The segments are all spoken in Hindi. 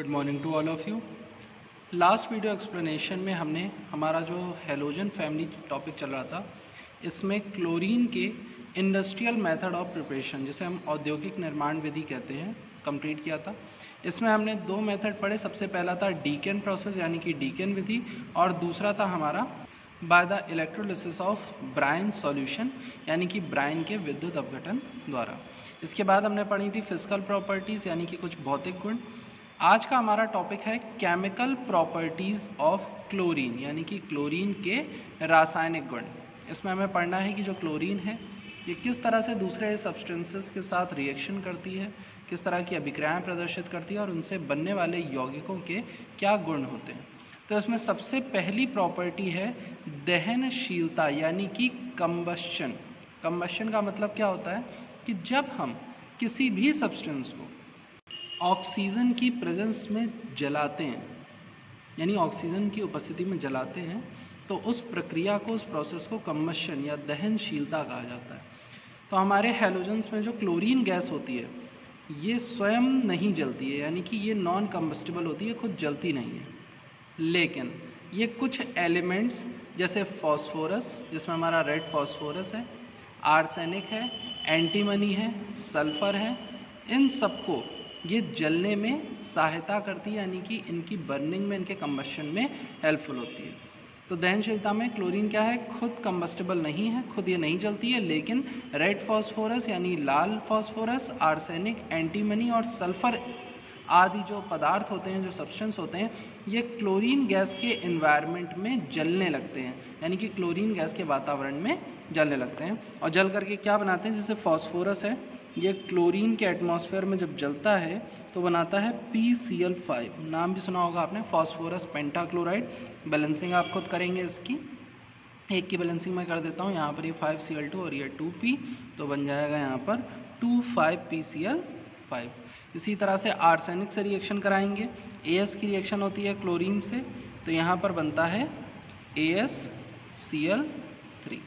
Good morning to all of you. Last video explanation में हमने हमारा जो हेलोजन फैमिली टॉपिक चल रहा था, इसमें क्लोरीन के इंडस्ट्रियल मेथड ऑफ प्रिपरेशन, जिसे हम औद्योगिक निर्माण विधि कहते हैं, कंप्लीट किया था। इसमें हमने दो मेथड पढ़े। सबसे पहला था डीकेन प्रोसेस यानी कि डीकेन विधि, और दूसरा था हमारा by the electrolysis of brine solution यानी कि ब्राइन के विद्युत अपघटन द्वारा। इसके बाद हमने पढ़ी थी फिजिकल प्रॉपर्टीज़ यानी कि कुछ भौतिक गुण। आज का हमारा टॉपिक है केमिकल प्रॉपर्टीज़ ऑफ क्लोरीन यानी कि क्लोरीन के रासायनिक गुण। इसमें हमें पढ़ना है कि जो क्लोरीन है ये किस तरह से दूसरे सब्सटेंसेस के साथ रिएक्शन करती है, किस तरह की अभिक्रियाएं प्रदर्शित करती है और उनसे बनने वाले यौगिकों के क्या गुण होते हैं। तो इसमें सबसे पहली प्रॉपर्टी है दहनशीलता यानी कि कंबशन। कंबशन का मतलब क्या होता है कि जब हम किसी भी सब्सटेंस को ऑक्सीजन की प्रेजेंस में जलाते हैं, यानी ऑक्सीजन की उपस्थिति में जलाते हैं, तो उस प्रक्रिया को, उस प्रोसेस को कंबशन या दहनशीलता कहा जाता है। तो हमारे हैलोजेंस में जो क्लोरीन गैस होती है ये स्वयं नहीं जलती है, यानी कि ये नॉन कंबस्टिबल होती है, खुद जलती नहीं है। लेकिन ये कुछ एलिमेंट्स जैसे फॉस्फोरस, जिसमें हमारा रेड फॉस्फोरस है, आर्सेनिक है, एंटीमनी है, सल्फ़र है, इन सबको ये जलने में सहायता करती है, यानी कि इनकी बर्निंग में, इनके कंबशन में हेल्पफुल होती है। तो दहनशीलता में क्लोरीन क्या है, खुद कंबस्टिबल नहीं है, खुद ये नहीं जलती है, लेकिन रेड फॉस्फोरस यानी लाल फॉस्फोरस, आर्सेनिक, एंटीमनी और सल्फ़र आदि जो पदार्थ होते हैं, जो सब्सटेंस होते हैं, ये क्लोरीन गैस के एनवायरनमेंट में जलने लगते हैं, यानी कि क्लोरीन गैस के वातावरण में जलने लगते हैं। और जल करके क्या बनाते हैं, जैसे फॉस्फोरस है, ये क्लोरीन के एटमॉस्फेयर में जब जलता है तो बनाता है PCl5। नाम भी सुना होगा आपने, फॉस्फोरस पेंटाक्लोराइड। बैलेंसिंग आप खुद करेंगे इसकी, एक की बैलेंसिंग मैं कर देता हूँ। यहाँ पर ये 5Cl2 और ये 2P, तो बन जाएगा यहाँ पर 2,5PCl5। इसी तरह से आर्सेनिक से रिएक्शन कराएंगे, AS की रिएक्शन होती है क्लोरीन से, तो यहाँ पर बनता है AsCl3,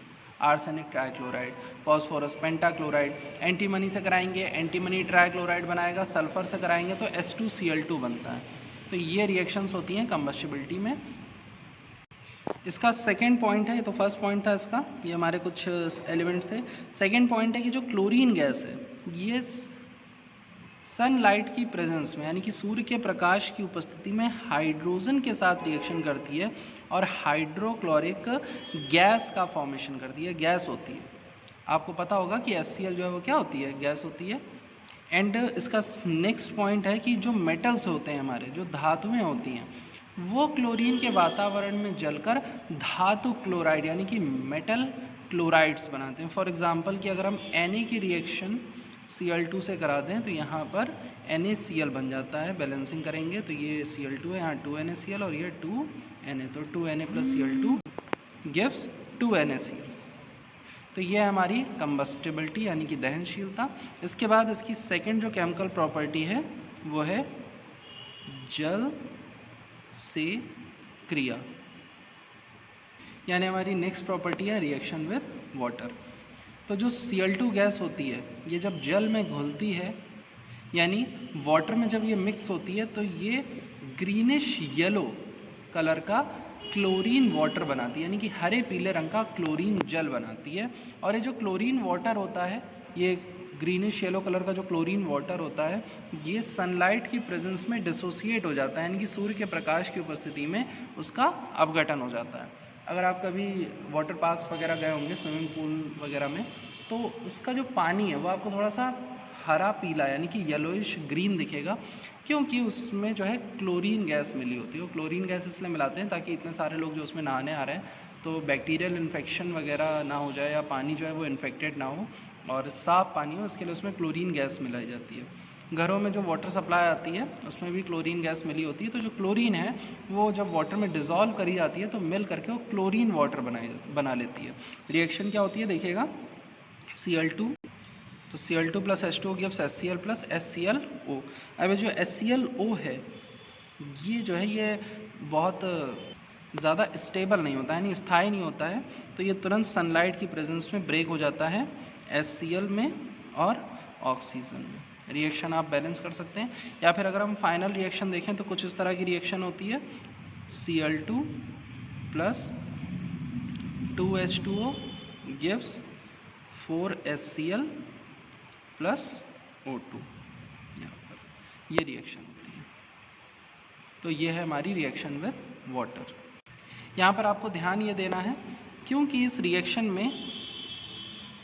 arsenic trichloride. Phosphorus pentachloride. Antimony से कराएंगे, एंटीमनी ट्राइक्लोराइड बनाएगा, सल्फ़र से कराएंगे तो H2Cl2 बनता है। तो ये रिएक्शंस होती हैं कंबस्टिबिलिटी में। इसका सेकेंड पॉइंट है, ये तो फर्स्ट पॉइंट था इसका, ये हमारे कुछ एलिमेंट्स थे। सेकेंड पॉइंट है कि जो क्लोरीन गैस है ये सनलाइट की प्रेजेंस में, यानी कि सूर्य के प्रकाश की उपस्थिति में हाइड्रोजन के साथ रिएक्शन करती है और हाइड्रोक्लोरिक गैस का फॉर्मेशन करती है, गैस होती है। आपको पता होगा कि HCl जो है वो क्या होती है, गैस होती है। एंड इसका नेक्स्ट पॉइंट है कि जो मेटल्स होते हैं हमारे, जो धातुएं होती हैं, वो क्लोरीन के वातावरण में जलकर धातु क्लोराइड यानी कि मेटल क्लोराइड्स बनाते हैं। फॉर एग्जांपल कि अगर हम Na की रिएक्शन Cl2 से करा दें तो यहाँ पर NaCl बन जाता है। बैलेंसिंग करेंगे तो ये Cl2 है, यहाँ 2NaCl और ये 2Na, तो 2Na + Cl2 गिव्स 2NaCl। तो ये है हमारी कंबस्टिबिलिटी यानी कि दहनशीलता। इसके बाद इसकी सेकंड जो केमिकल प्रॉपर्टी है वो है जल से क्रिया, यानी हमारी नेक्स्ट प्रॉपर्टी है रिएक्शन विद वाटर। तो जो Cl2 गैस होती है ये जब जल में घुलती है, यानी वाटर में जब ये मिक्स होती है, तो ये ग्रीनिश येलो कलर का क्लोरीन वाटर बनाती है, यानी कि हरे पीले रंग का क्लोरीन जल बनाती है। और ये जो क्लोरीन वाटर होता है, ये ग्रीनिश येलो कलर का जो क्लोरीन वाटर होता है, ये सनलाइट की प्रेजेंस में डिसोसिएट हो जाता है, यानी कि सूर्य के प्रकाश की उपस्थिति में उसका अपघटन हो जाता है। अगर आप कभी वाटर पार्क्स वगैरह गए होंगे, स्विमिंग पूल वगैरह में, तो उसका जो पानी है वो आपको थोड़ा सा हरा पीला यानी कि येलोइश ग्रीन दिखेगा, क्योंकि उसमें जो है क्लोरीन गैस मिली होती है। वो क्लोरीन गैस इसलिए मिलाते हैं ताकि इतने सारे लोग जो उसमें नहाने आ रहे हैं तो बैक्टीरियल इन्फेक्शन वगैरह ना हो जाए, या पानी जो है वो इन्फेक्टेड ना हो और साफ़ पानी हो, इसके लिए उसमें क्लोरीन गैस मिलाई जाती है। घरों में जो वाटर सप्लाई आती है उसमें भी क्लोरीन गैस मिली होती है। तो जो क्लोरीन है वो जब वाटर में डिज़ोल्व करी जाती है तो मिल करके वो क्लोरीन वाटर बना लेती है। रिएक्शन क्या होती है देखिएगा, Cl2, तो Cl2 + H2O gives HCl + HClO। अब जो HClO है ये जो है ये बहुत ज़्यादा स्टेबल नहीं होता है, यानी स्थायी नहीं होता है, तो ये तुरंत सनलाइट की प्रेजेंस में ब्रेक हो जाता है HCl में और ऑक्सीजन में। रिएक्शन आप बैलेंस कर सकते हैं। या फिर अगर हम फाइनल रिएक्शन देखें तो कुछ इस तरह की रिएक्शन होती है, Cl2 plus 2H2O gives 4HCl plus O2, यहाँ पर ये रिएक्शन होती है। तो ये है हमारी रिएक्शन विद वाटर। यहाँ पर आपको ध्यान ये देना है क्योंकि इस रिएक्शन में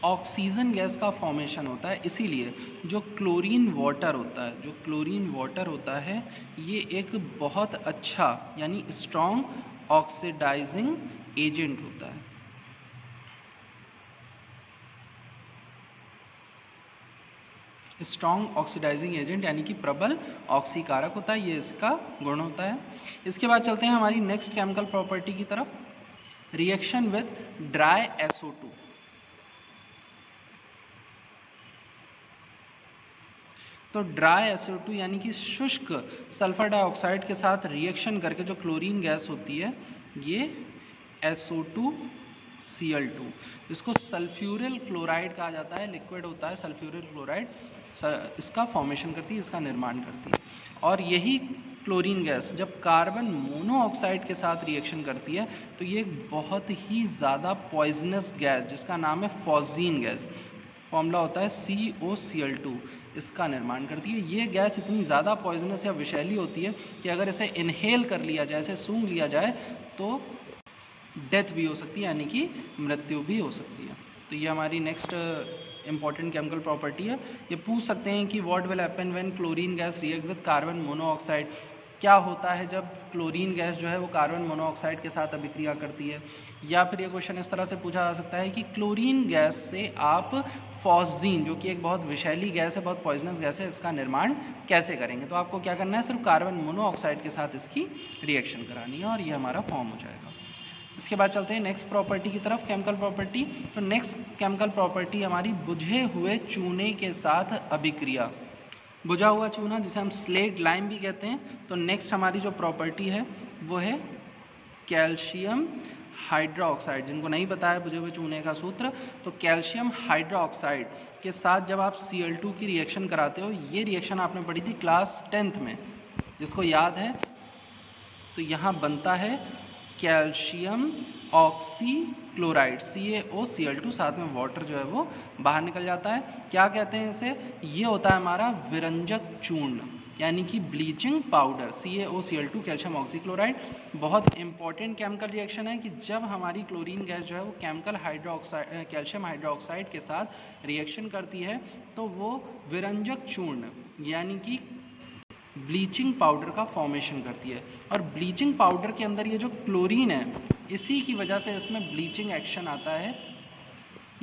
ऑक्सीजन गैस का फॉर्मेशन होता है, इसीलिए जो क्लोरीन वाटर होता है ये एक बहुत अच्छा यानी स्ट्रॉन्ग ऑक्सीडाइजिंग एजेंट होता है। स्ट्रॉन्ग ऑक्सीडाइजिंग एजेंट यानी कि प्रबल ऑक्सीकारक होता है, ये इसका गुण होता है। इसके बाद चलते हैं हमारी नेक्स्ट केमिकल प्रॉपर्टी की तरफ, रिएक्शन विद ड्राई SO2। तो ड्राई SO2 यानी कि शुष्क सल्फर डाइऑक्साइड के साथ रिएक्शन करके जो क्लोरीन गैस होती है ये SO2Cl2, इसको सल्फ्यूरिल क्लोराइड कहा जाता है, लिक्विड होता है सल्फ्यूरिल क्लोराइड, इसका फॉर्मेशन करती है, इसका निर्माण करती है। और यही क्लोरीन गैस जब कार्बन मोनोऑक्साइड के साथ रिएक्शन करती है तो ये एक बहुत ही ज़्यादा पॉइजनस गैस जिसका नाम है फॉजीन गैस, फॉर्मूला होता है COCl2, इसका निर्माण करती है। ये गैस इतनी ज़्यादा पॉइजनस या विषैली होती है कि अगर इसे इनहेल कर लिया जाए, इसे सूंघ लिया जाए तो डेथ भी हो सकती है, यानी कि मृत्यु भी हो सकती है। तो ये हमारी नेक्स्ट इंपॉर्टेंट केमिकल प्रॉपर्टी है। ये पूछ सकते हैं कि what will happen when chlorine gas react with carbon monoxide, क्या होता है जब क्लोरीन गैस जो है वो कार्बन मोनोऑक्साइड के साथ अभिक्रिया करती है। या फिर ये क्वेश्चन इस तरह से पूछा जा सकता है कि क्लोरीन गैस से आप फॉस्जीन, जो कि एक बहुत विषैली गैस है, बहुत पॉइजनस गैस है, इसका निर्माण कैसे करेंगे। तो आपको क्या करना है, सिर्फ कार्बन मोनोऑक्साइड के साथ इसकी रिएक्शन करानी है और ये हमारा फॉर्म हो जाएगा। इसके बाद चलते हैं नेक्स्ट प्रॉपर्टी की तरफ, केमिकल प्रॉपर्टी। तो नेक्स्ट केमिकल प्रॉपर्टी हमारी बुझे हुए चूने के साथ अभिक्रिया। बुझा हुआ चूना जिसे हम स्लेट लाइम भी कहते हैं। तो नेक्स्ट हमारी जो प्रॉपर्टी है वो है कैल्शियम हाइड्रोक्साइड। जिनको नहीं पता है बुझे हुए चूने का सूत्र, तो कैल्शियम हाइड्रोक्साइड के साथ जब आप Cl2 की रिएक्शन कराते हो, ये रिएक्शन आपने पढ़ी थी क्लास 10th में, जिसको याद है, तो यहाँ बनता है कैल्शियम ऑक्सी क्लोराइड CaOCl2, साथ में वाटर जो है वो बाहर निकल जाता है। क्या कहते हैं इसे, ये होता है हमारा विरंजक चूर्ण यानी कि bleaching powder, CaOCl2 calcium oxy chloride. बहुत इंपॉर्टेंट केमिकल रिएक्शन है कि जब हमारी क्लोरीन गैस जो है वो कैल्शियम हाइड्रोक्साइड के साथ रिएक्शन करती है तो वो विरंजक चूर्ण यानी कि ब्लीचिंग पाउडर का फॉर्मेशन करती है। और ब्लीचिंग पाउडर के अंदर ये जो क्लोरीन है, इसी की वजह से इसमें ब्लीचिंग एक्शन आता है,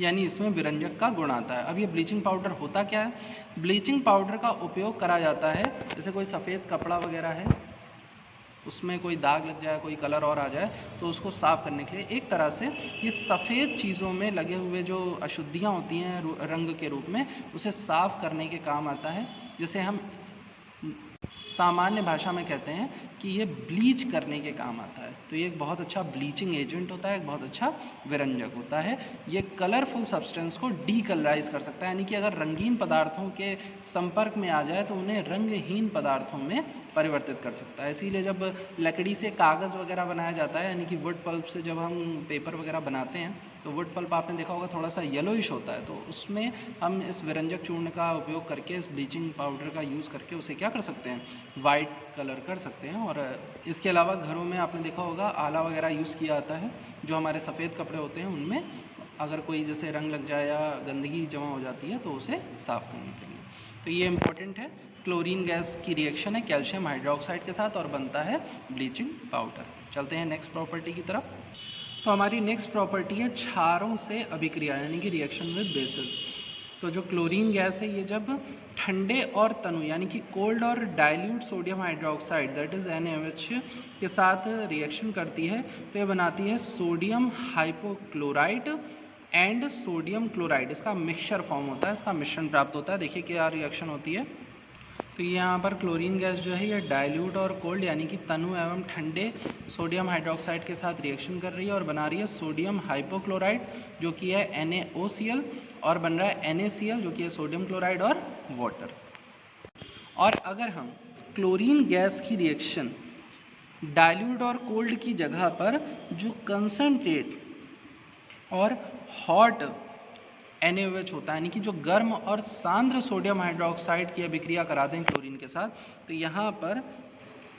यानी इसमें विरंजक का गुण आता है। अब ये ब्लीचिंग पाउडर होता क्या है, ब्लीचिंग पाउडर का उपयोग करा जाता है, जैसे कोई सफ़ेद कपड़ा वगैरह है, उसमें कोई दाग लग जाए, कोई कलर और आ जाए, तो उसको साफ़ करने के लिए एक तरह से ये सफ़ेद चीज़ों में लगे हुए जो अशुद्धियाँ होती हैं रंग के रूप में, उसे साफ़ करने के काम आता है, जिसे हम सामान्य भाषा में कहते हैं कि ये ब्लीच करने के काम आता है। तो ये एक बहुत अच्छा ब्लीचिंग एजेंट होता है, एक बहुत अच्छा विरंजक होता है। ये कलरफुल सब्सटेंस को डीकलराइज कर सकता है, यानी कि अगर रंगीन पदार्थों के संपर्क में आ जाए तो उन्हें रंगहीन पदार्थों में परिवर्तित कर सकता है। इसीलिए जब लकड़ी से कागज़ वगैरह बनाया जाता है, यानी कि वुड पल्प से जब हम पेपर वगैरह बनाते हैं, तो वुड पल्प आपने देखा होगा थोड़ा सा येलोइश होता है, तो उसमें हम इस विरंजक चूर्ण का उपयोग करके, इस ब्लीचिंग पाउडर का यूज़ करके उसे क्या कर सकते हैं, वाइट कलर कर सकते हैं। और इसके अलावा घरों में आपने देखा होगा आला वगैरह यूज़ किया जाता है, जो हमारे सफ़ेद कपड़े होते हैं उनमें अगर कोई जैसे रंग लग जाए या गंदगी जमा हो जाती है तो उसे साफ़ करने के लिए। तो ये इंपॉर्टेंट है, क्लोरीन गैस की रिएक्शन है कैल्शियम हाइड्रोक्साइड के साथ और बनता है ब्लीचिंग पाउडर। चलते हैं नेक्स्ट प्रॉपर्टी की तरफ। तो हमारी नेक्स्ट प्रॉपर्टी है क्षारों से अभिक्रिया यानी कि रिएक्शन विद बेसिस। तो जो क्लोरीन गैस है ये जब ठंडे और तनु यानी कि कोल्ड और dilute sodium hydroxide that is NaOH के साथ रिएक्शन करती है तो ये बनाती है sodium hypochlorite and sodium chloride. इसका मिक्सचर फॉर्म होता है, इसका मिश्रण प्राप्त होता है। देखिए क्या रिएक्शन होती है। तो यहाँ पर क्लोरीन गैस जो है ये डाइल्यूट और कोल्ड यानी कि तनु एवं ठंडे सोडियम हाइड्रोक्साइड के साथ रिएक्शन कर रही है और बना रही है सोडियम हाइपोक्लोराइड जो कि है NaOCl और बन रहा है NaCl जो कि है सोडियम क्लोराइड और वाटर। और अगर हम क्लोरीन गैस की रिएक्शन डाइल्यूट और कोल्ड की जगह पर जो कंसनट्रेट और हॉट NaOH होता है, यानी कि जो गर्म और सांद्र सोडियम हाइड्रोक्साइड की अभिक्रिया करा दें क्लोरीन के साथ, तो यहाँ पर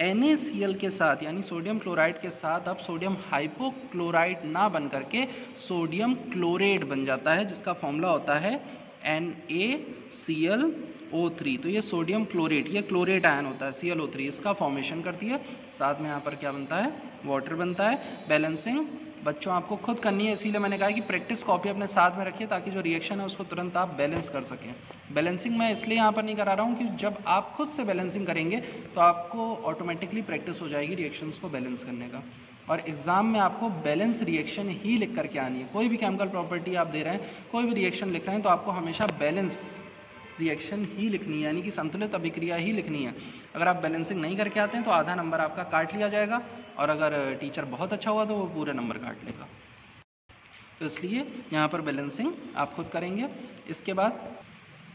NaCl के साथ यानी सोडियम क्लोराइड के साथ अब सोडियम हाइपोक्लोराइड ना बन करके सोडियम क्लोरेट बन जाता है, जिसका फॉर्मूला होता है NaClO3। तो ये सोडियम क्लोरेट, ये क्लोरेट आयन होता है ClO3, इसका फॉर्मेशन करती है। साथ में यहाँ पर क्या बनता है, वाटर बनता है। बैलेंसिंग बच्चों आपको खुद करनी है, इसीलिए मैंने कहा कि प्रैक्टिस कॉपी अपने साथ में रखिए ताकि जो रिएक्शन है उसको तुरंत आप बैलेंस कर सकें। बैलेंसिंग मैं इसलिए यहाँ पर नहीं करा रहा हूँ कि जब आप खुद से बैलेंसिंग करेंगे तो आपको ऑटोमेटिकली प्रैक्टिस हो जाएगी रिएक्शंस को बैलेंस करने का, और एग्ज़ाम में आपको बैलेंस रिएक्शन ही लिख करके आनी है। कोई भी केमिकल प्रॉपर्टी आप दे रहे हैं, कोई भी रिएक्शन लिख रहे हैं, तो आपको हमेशा बैलेंस रिएक्शन ही लिखनी है, यानी कि संतुलित अभिक्रिया ही लिखनी है। अगर आप बैलेंसिंग नहीं करके आते हैं तो आधा नंबर आपका काट लिया जाएगा, और अगर टीचर बहुत अच्छा हुआ तो वो पूरे नंबर काट लेगा। तो इसलिए यहाँ पर बैलेंसिंग आप खुद करेंगे। इसके बाद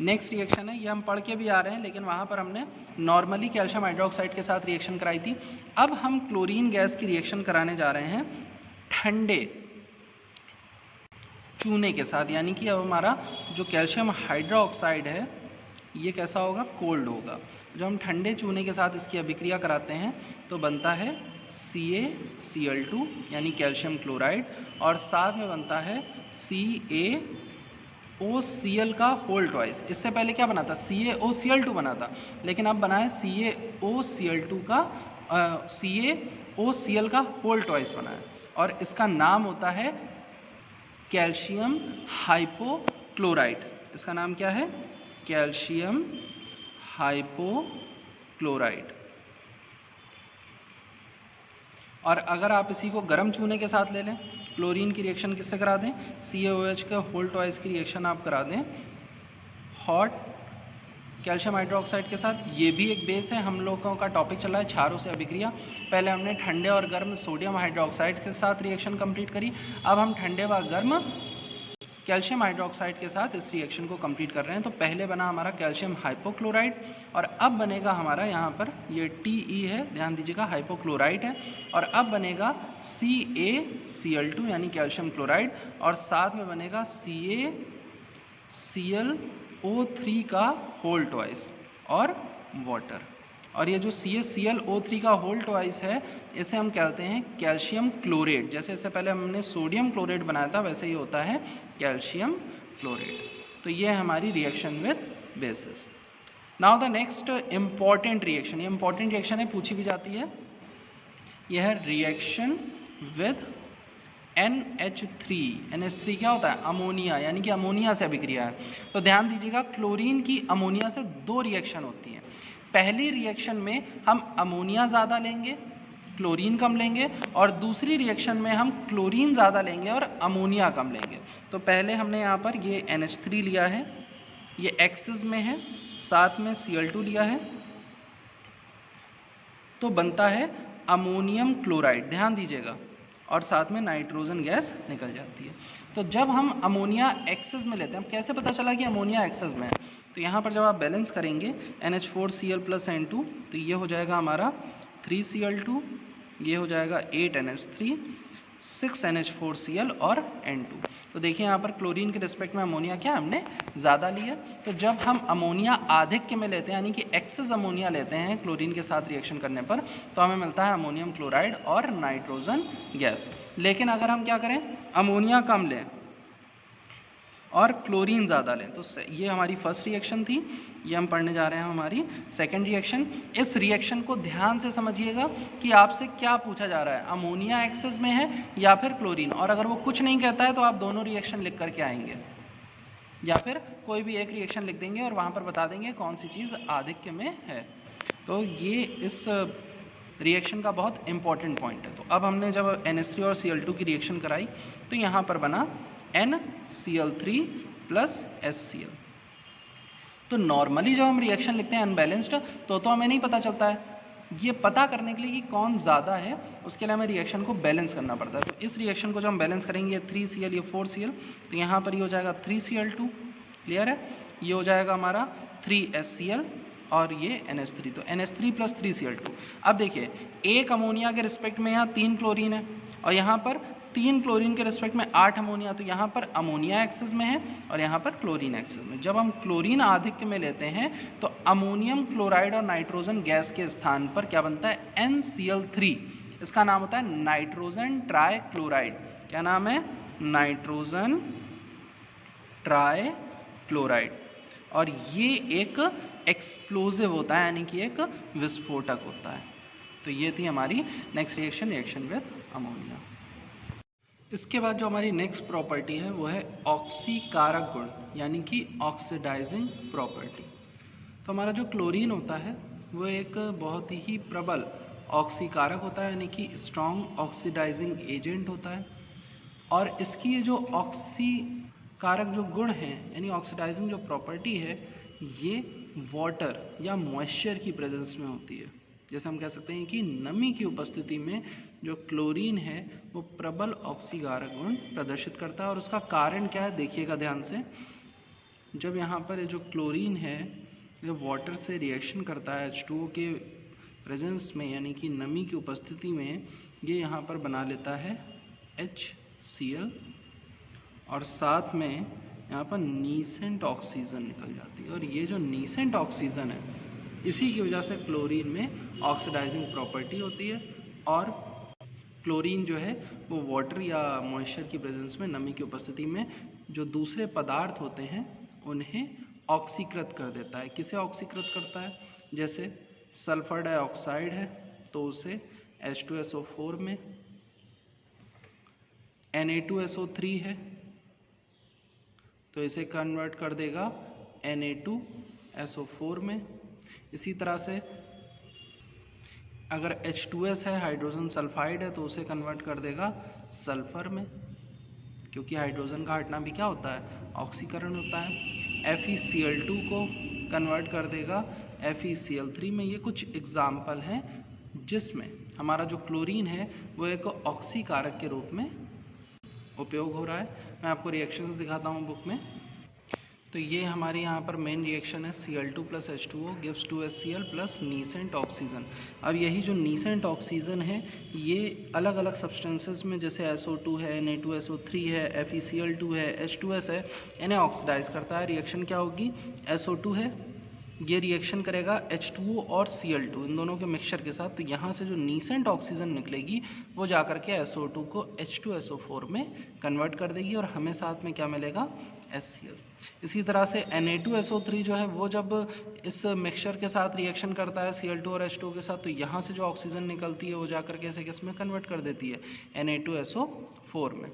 नेक्स्ट रिएक्शन है, ये हम पढ़ के भी आ रहे हैं, लेकिन वहाँ पर हमने नॉर्मली कैल्शियम हाइड्रोक्साइड के साथ रिएक्शन कराई थी। अब हम क्लोरीन गैस की रिएक्शन कराने जा रहे हैं ठंडे चूने के साथ, यानी कि अब हमारा जो कैल्शियम हाइड्रोक्साइड है ये कैसा होगा, कोल्ड होगा। जब हम ठंडे चूने के साथ इसकी अभिक्रिया कराते हैं तो बनता है CaCl2 यानी कैल्शियम क्लोराइड, और साथ में बनता है CaOCl का होल ट्वाइस। इससे पहले क्या बना था, CaOCl2 बना था, लेकिन अब बना है CaOCl2 का CaOCl का होल ट्वाइस बना है, और इसका नाम होता है कैल्शियम हाइपोक्लोराइड। इसका नाम क्या है, कैल्शियम हाइपोक्लोराइड। और अगर आप इसी को गर्म चूने के साथ ले लें, क्लोरीन की रिएक्शन किससे करा दें, CaOH का होल ट्वाइस की रिएक्शन आप करा दें हॉट कैल्शियम हाइड्रोक्साइड के साथ, ये भी एक बेस है। हम लोगों का टॉपिक चल रहा है क्षारों से अभिक्रिया। पहले हमने ठंडे और गर्म सोडियम हाइड्रोक्साइड के साथ रिएक्शन कंप्लीट करी, अब हम ठंडे व गर्म कैल्शियम हाइड्रोक्साइड के साथ इस रिएक्शन को कंप्लीट कर रहे हैं। तो पहले बना हमारा कैल्शियम हाइपोक्लोराइड, और अब बनेगा हमारा यहाँ पर ये Te है, ध्यान दीजिएगा, हाइपोक्लोराइड है, और अब बनेगा CaCl2 यानी कैल्शियम क्लोराइड, और साथ में बनेगा CaClO3 का होल ट्वाइस और वाटर। और ये जो CaClO3 का होल ट्वाइस है इसे हम कहते हैं कैल्शियम क्लोरेट। जैसे इससे पहले हमने सोडियम क्लोरेट बनाया था, वैसे ही होता है कैल्शियम क्लोरेट। तो ये है हमारी reaction with basis. Now the next important reaction, ये इम्पॉर्टेंट रिएक्शन है, पूछी भी जाती है। यह है रिएक्शन विद NH3। NH3 क्या होता है, अमोनिया, यानी कि अमोनिया से अभिक्रिया है। तो ध्यान दीजिएगा, क्लोरीन की अमोनिया से दो रिएक्शन होती हैं। पहली रिएक्शन में हम अमोनिया ज़्यादा लेंगे, क्लोरीन कम लेंगे, और दूसरी रिएक्शन में हम क्लोरीन ज़्यादा लेंगे और अमोनिया कम लेंगे। तो पहले हमने यहाँ पर ये NH3 लिया है, ये एक्सिस में है, साथ में Cl2 लिया है, तो बनता है अमोनियम क्लोराइड, ध्यान दीजिएगा, और साथ में नाइट्रोजन गैस निकल जाती है। तो जब हम अमोनिया एक्सेस में लेते हैं, कैसे पता चला कि अमोनिया एक्सेस में है, तो यहाँ पर जब आप बैलेंस करेंगे NH4Cl + N2, तो ये हो जाएगा हमारा 3Cl2, ये हो जाएगा 8NH3, 6NH4Cl और N2। तो देखिए यहाँ पर क्लोरीन के रिस्पेक्ट में अमोनिया क्या हमने ज़्यादा लिया। तो जब हम अमोनिया आधिक्य में लेते हैं, यानी कि एक्सेस अमोनिया लेते हैं क्लोरीन के साथ रिएक्शन करने पर, तो हमें मिलता है अमोनियम क्लोराइड और नाइट्रोजन गैस। लेकिन अगर हम क्या करें, अमोनिया कम लें और क्लोरीन ज़्यादा लें, तो ये हमारी फर्स्ट रिएक्शन थी। ये हम पढ़ने जा रहे हैं हमारी सेकंड रिएक्शन। इस रिएक्शन को ध्यान से समझिएगा कि आपसे क्या पूछा जा रहा है, अमोनिया एक्सेस में है या फिर क्लोरीन। और अगर वो कुछ नहीं कहता है तो आप दोनों रिएक्शन लिख करके आएंगे, या फिर कोई भी एक रिएक्शन लिख देंगे और वहाँ पर बता देंगे कौन सी चीज़ आधिक्य में है। तो ये इस रिएक्शन का बहुत इंपॉर्टेंट पॉइंट है। तो अब हमने जब NH3 और Cl2 की रिएक्शन कराई, तो यहाँ पर बना NCl3 + HCl। तो नॉर्मली जब हम रिएक्शन लिखते हैं अनबैलेंस्ड, तो हमें नहीं पता चलता है। ये पता करने के लिए कि कौन ज़्यादा है, उसके लिए हमें रिएक्शन को बैलेंस करना पड़ता है। तो इस रिएक्शन को जब हम बैलेंस करेंगे, ये 3Cl, ये 4Cl, तो यहाँ पर ये हो जाएगा 3Cl2, क्लियर है। ये हो जाएगा हमारा 3HCl, और ये NH3, तो NH3 + 3Cl2। अब देखिए, एक अमोनिया के रिस्पेक्ट में यहाँ 3 क्लोरीन है और यहाँ पर 3 क्लोरीन के रिस्पेक्ट में 8 अमोनिया, तो यहाँ पर अमोनिया एक्सेस में है और यहाँ पर क्लोरीन एक्सेस में। जब हम क्लोरीन आधिक्य में लेते हैं तो अमोनियम क्लोराइड और नाइट्रोजन गैस के स्थान पर क्या बनता है, NCl3। इसका नाम होता है नाइट्रोजन ट्राई क्लोराइड। क्या नाम है, नाइट्रोजन ट्राई क्लोराइड। और ये एक एक्सप्लोजिव होता है, यानी कि एक विस्फोटक होता है। तो ये थी हमारी next reaction, reaction with ammonia. इसके बाद जो हमारी नेक्स्ट प्रॉपर्टी है वो है ऑक्सीकारक गुण, यानी कि ऑक्सीडाइजिंग प्रॉपर्टी। तो हमारा जो क्लोरीन होता है वो एक बहुत ही प्रबल ऑक्सीकारक होता है, यानी कि स्ट्रॉन्ग ऑक्सीडाइजिंग एजेंट होता है। और इसकी ये जो ऑक्सीकारक जो गुण हैं, यानी ऑक्सीडाइजिंग जो प्रॉपर्टी है, ये वाटर या मॉइस्चर की प्रेजेंस में होती है। जैसे हम कह सकते हैं कि नमी की उपस्थिति में जो क्लोरीन है वो प्रबल ऑक्सीकारक गुण प्रदर्शित करता है। और उसका कारण क्या है, देखिएगा ध्यान से। जब यहाँ पर जो क्लोरीन है ये वाटर से रिएक्शन करता है H2O के प्रेजेंस में, यानी कि नमी की उपस्थिति में, ये यहाँ पर बना लेता है HCl और साथ में यहाँ पर नीसेंट ऑक्सीजन निकल जाती है। और ये जो नीसेंट ऑक्सीजन है, इसी की वजह से क्लोरीन में ऑक्सीडाइजिंग प्रॉपर्टी होती है। और क्लोरीन जो है वो वाटर या मॉइस्चर की प्रेजेंस में, नमी की उपस्थिति में जो दूसरे पदार्थ होते हैं उन्हें ऑक्सीकृत कर देता है। किसे ऑक्सीकृत करता है, जैसे सल्फर डाइऑक्साइड है तो उसे H2SO4 में, Na2SO3 है तो इसे कन्वर्ट कर देगा Na2SO4 में। इसी तरह से अगर H2S है, हाइड्रोजन सल्फाइड है, तो उसे कन्वर्ट कर देगा सल्फर में, क्योंकि हाइड्रोजन का हटना भी क्या होता है, ऑक्सीकरण होता है। FeCl2 को कन्वर्ट कर देगा FeCl3 में। ये कुछ एग्जाम्पल हैं जिसमें हमारा जो क्लोरीन है वो एक ऑक्सीकारक के रूप में उपयोग हो रहा है। मैं आपको रिएक्शंस दिखाता हूँ बुक में। तो ये हमारे यहाँ पर मेन रिएक्शन है, Cl2 + H2O gives 2HCl + नीसेंट oxygen. अब यही जो नीसेंट ऑक्सीजन है ये अलग अलग सब्सटेंसेस में, जैसे SO2 है, Na2SO3 है, FeCl2 है, H2S है, इन्हें ऑक्सीडाइज करता है। रिएक्शन क्या होगी, SO2 है, ये रिएक्शन करेगा H2O और Cl2 इन दोनों के मिक्सचर के साथ। तो यहाँ से जो नीसेंट ऑक्सीजन निकलेगी वो जा कर के SO2 को H2SO4 में कन्वर्ट कर देगी और हमें साथ में क्या मिलेगा, HCl। इसी तरह से Na2SO3 जो है वो जब इस मिक्सचर के साथ रिएक्शन करता है Cl2 और H2O के साथ, तो यहाँ से जो ऑक्सीजन निकलती है वो जा कर के इसे किस में कन्वर्ट कर देती है, Na2SO4 में।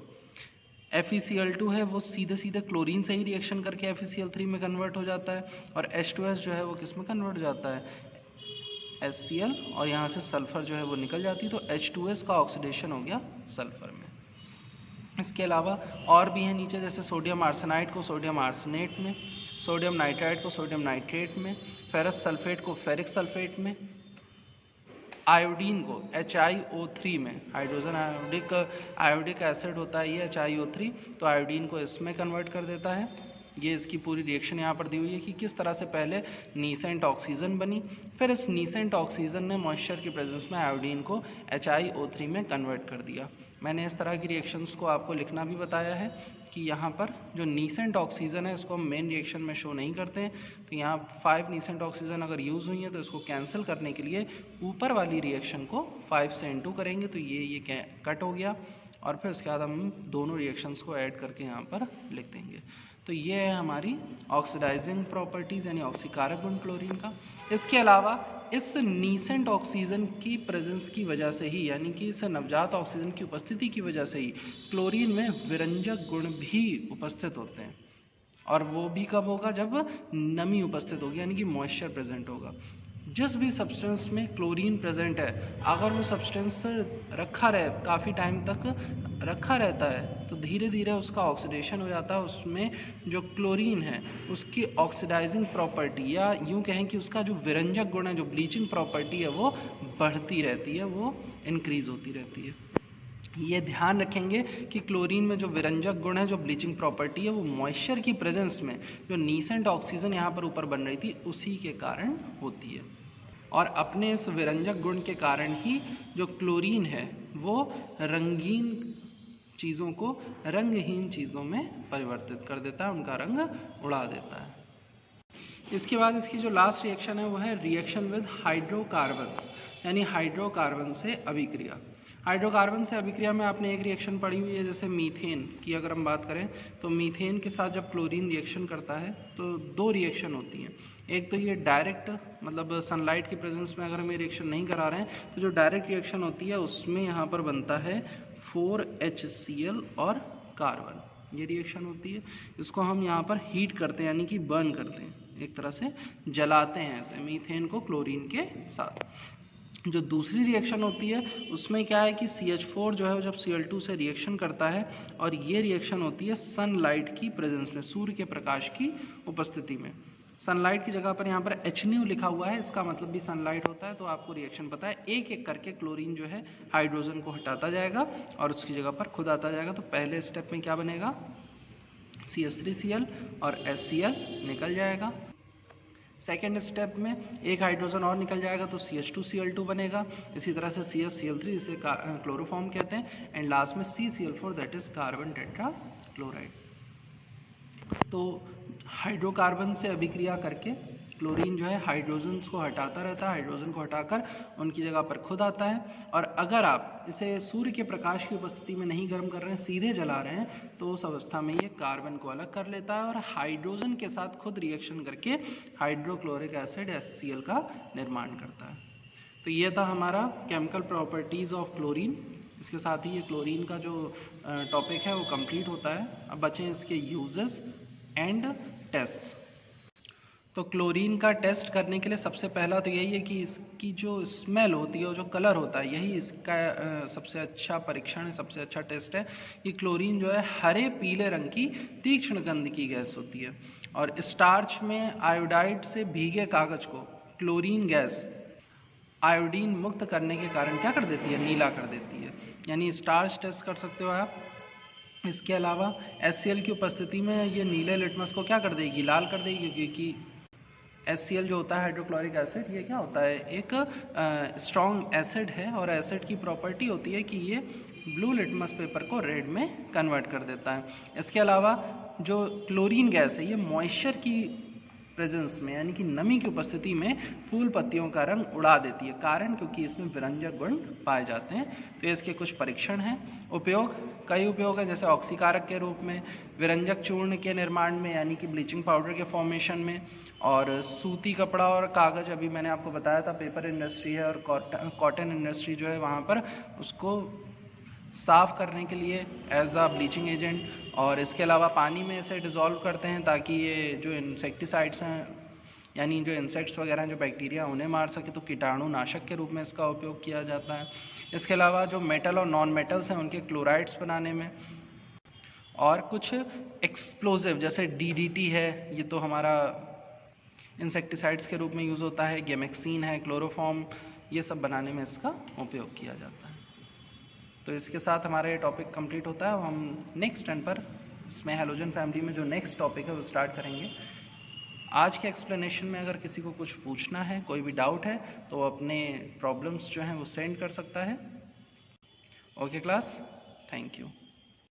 FeCl2 है वो सीधे सीधे क्लोरीन से ही रिएक्शन करके FeCl3 में कन्वर्ट हो जाता है। और H2S जो है वो किस में कन्वर्ट हो जाता है, HCl, और यहाँ से सल्फ़र जो है वो निकल जाती है। तो H2S का ऑक्सीडेशन हो गया सल्फ़र में। इसके अलावा और भी हैं नीचे, जैसे सोडियम आर्सेनाइड को सोडियम आर्सेनेट में, सोडियम नाइट्राइड को सोडियम नाइट्रेट में, फेरस सल्फेट को फेरिक सल्फेट में, आयोडीन को HiO3 में, हाइड्रोजन आयोडिक एसिड होता है ये HiO3, तो आयोडीन को इसमें कन्वर्ट कर देता है। ये इसकी पूरी रिएक्शन यहाँ पर दी हुई है कि किस तरह से पहले नीसेंट ऑक्सीजन बनी, फिर इस नीसेंट ऑक्सीजन ने मॉइस्चर की प्रेजेंस में आयोडीन को HiO3 में कन्वर्ट कर दिया। मैंने इस तरह की रिएक्शंस को आपको लिखना भी बताया है कि यहाँ पर जो नीसेंट ऑक्सीजन है इसको हम मेन रिएक्शन में शो नहीं करते हैं। तो यहाँ 5 नीसेंट ऑक्सीजन अगर यूज़ हुई है तो इसको कैंसिल करने के लिए ऊपर वाली रिएक्शन को 5 से इनटू करेंगे, तो ये कट हो गया और फिर उसके बाद हम दोनों रिएक्शंस को ऐड करके यहाँ पर लिख देंगे। तो ये है हमारी ऑक्सीडाइजिंग प्रॉपर्टीज़ यानी ऑक्सीकारक गुण क्लोरीन का। इसके अलावा इस नीसेंट ऑक्सीजन की प्रेजेंस की वजह से ही, यानी कि इस नवजात ऑक्सीजन की उपस्थिति की वजह से ही क्लोरीन में विरंजक गुण भी उपस्थित होते हैं। और वो भी कब होगा, जब नमी उपस्थित होगी, यानी कि मॉइस्चर प्रेजेंट होगा। जिस भी सब्सटेंस में क्लोरीन प्रेजेंट है, अगर वो सब्सटेंस रखा रहे, काफ़ी टाइम तक रखा रहता है, तो धीरे धीरे उसका ऑक्सीडेशन हो जाता है। उसमें जो क्लोरीन है उसकी ऑक्सीडाइजिंग प्रॉपर्टी, या यूँ कहें कि उसका जो विरंजक गुण है, जो ब्लीचिंग प्रॉपर्टी है, वो बढ़ती रहती है, वो इंक्रीज़ होती रहती है। ये ध्यान रखेंगे कि क्लोरीन में जो विरंजक गुण है, जो ब्लीचिंग प्रॉपर्टी है, वो मॉइस्चर की प्रेजेंस में जो नीसेंट ऑक्सीजन यहाँ पर ऊपर बन रही थी उसी के कारण होती है। और अपने इस विरंजक गुण के कारण ही जो क्लोरीन है वो रंगीन चीज़ों को रंगहीन चीज़ों में परिवर्तित कर देता है, उनका रंग उड़ा देता है। इसके बाद इसकी जो लास्ट रिएक्शन है वो है रिएक्शन विद हाइड्रोकार्बन्स, यानी हाइड्रोकार्बन से अभिक्रिया। हाइड्रोकार्बन से अभिक्रिया में आपने एक रिएक्शन पढ़ी हुई है, जैसे मीथेन की अगर हम बात करें तो मीथेन के साथ जब क्लोरीन रिएक्शन करता है तो दो रिएक्शन होती हैं। एक तो ये डायरेक्ट, मतलब सनलाइट की प्रेजेंस में अगर हम ये रिएक्शन नहीं करा रहे हैं तो जो डायरेक्ट रिएक्शन होती है उसमें यहाँ पर बनता है 4HCl और कार्बन, ये रिएक्शन होती है। इसको हम यहाँ पर हीट करते हैं, यानी कि बर्न करते हैं, एक तरह से जलाते हैं ऐसे मीथेन को क्लोरीन के साथ। जो दूसरी रिएक्शन होती है उसमें क्या है कि CH4 जो है वो जब Cl2 से रिएक्शन करता है, और ये रिएक्शन होती है सनलाइट की प्रेजेंस में, सूर्य के प्रकाश की उपस्थिति में। सनलाइट की जगह पर यहाँ पर HNU लिखा हुआ है, इसका मतलब भी सनलाइट होता है, तो आपको रिएक्शन पता है। एक एक करके क्लोरीन जो है हाइड्रोजन को हटाता जाएगा और उसकी जगह पर खुद आता जाएगा। तो पहले स्टेप में क्या बनेगा, CH3Cl और HCl निकल जाएगा। सेकेंड स्टेप में एक हाइड्रोजन और निकल जाएगा तो CH2Cl2 बनेगा। इसी तरह से CH-Cl3 जिसे क्लोरोफॉर्म कहते हैं, एंड लास्ट में CCl4 that is carbon tetra chloride. तो हाइड्रोकार्बन से अभिक्रिया करके क्लोरीन जो है हाइड्रोजन को हटाता रहता है, हाइड्रोजन को हटाकर उनकी जगह पर खुद आता है। और अगर आप इसे सूर्य के प्रकाश की उपस्थिति में नहीं गर्म कर रहे हैं, सीधे जला रहे हैं, तो उस अवस्था में ये कार्बन को अलग कर लेता है और हाइड्रोजन के साथ खुद रिएक्शन करके हाइड्रोक्लोरिक एसिड HCl का निर्माण करता है। तो ये था हमारा केमिकल प्रॉपर्टीज़ ऑफ क्लोरीन। इसके साथ ही ये क्लोरीन का जो टॉपिक है वो कंप्लीट होता है। अब बचे इसके यूजेस एंड टेस्ट। तो क्लोरीन का टेस्ट करने के लिए सबसे पहला तो यही है कि इसकी जो स्मेल होती है और जो कलर होता है, यही इसका सबसे अच्छा परीक्षण है, सबसे अच्छा टेस्ट है कि क्लोरीन जो है हरे पीले रंग की तीक्ष्ण गंध की गैस होती है। और स्टार्च में आयोडाइड से भीगे कागज को क्लोरीन गैस आयोडीन मुक्त करने के कारण क्या कर देती है, नीला कर देती है। यानी स्टार्च टेस्ट कर सकते हो आप। इसके अलावा HCl की उपस्थिति में ये नीले लिटमस को क्या कर देगी, लाल कर देगी, क्योंकि HCl जो होता है हाइड्रोक्लोरिक एसिड, ये क्या होता है, एक स्ट्रॉन्ग एसिड है और एसिड की प्रॉपर्टी होती है कि ये ब्लू लिटमस पेपर को रेड में कन्वर्ट कर देता है। इसके अलावा जो क्लोरीन गैस है ये मॉइस्चर की प्रेजेंस में, यानी कि नमी की उपस्थिति में फूल पत्तियों का रंग उड़ा देती है, कारण क्योंकि इसमें विरंजक गुण पाए जाते हैं। तो इसके कुछ परीक्षण हैं। उपयोग, कई उपयोग हैं, जैसे ऑक्सीकारक के रूप में, विरंजक चूर्ण के निर्माण में यानी कि ब्लीचिंग पाउडर के फॉर्मेशन में, और सूती कपड़ा और कागज़, अभी मैंने आपको बताया था पेपर इंडस्ट्री है और कॉटन इंडस्ट्री जो है वहाँ पर उसको साफ़ करने के लिए एज अ ब्लीचिंग एजेंट। और इसके अलावा पानी में इसे डिज़ोल्व करते हैं ताकि ये जो इंसेक्टिसाइड्स हैं, यानी जो इंसेक्ट्स वगैरह हैं, जो बैक्टीरिया, उन्हें मार सके, तो कीटाणुनाशक के रूप में इसका उपयोग किया जाता है। इसके अलावा जो मेटल और नॉन मेटल्स हैं उनके क्लोराइड्स बनाने में, और कुछ एक्सप्लोजिव जैसे DDT है, ये तो हमारा इंसेक्टिसाइड्स के रूप में यूज़ होता है, गेमेक्सिन है, क्लोरोफॉर्म, ये सब बनाने में इसका उपयोग किया जाता है। तो इसके साथ हमारा ये टॉपिक कंप्लीट होता है। हम नेक्स्ट टर्न पर इसमें हैलोजन फैमिली में जो नेक्स्ट टॉपिक है वो स्टार्ट करेंगे। आज के एक्सप्लेनेशन में अगर किसी को कुछ पूछना है, कोई भी डाउट है, तो वो अपने प्रॉब्लम्स जो हैं वो सेंड कर सकता है। Okay class, thank you.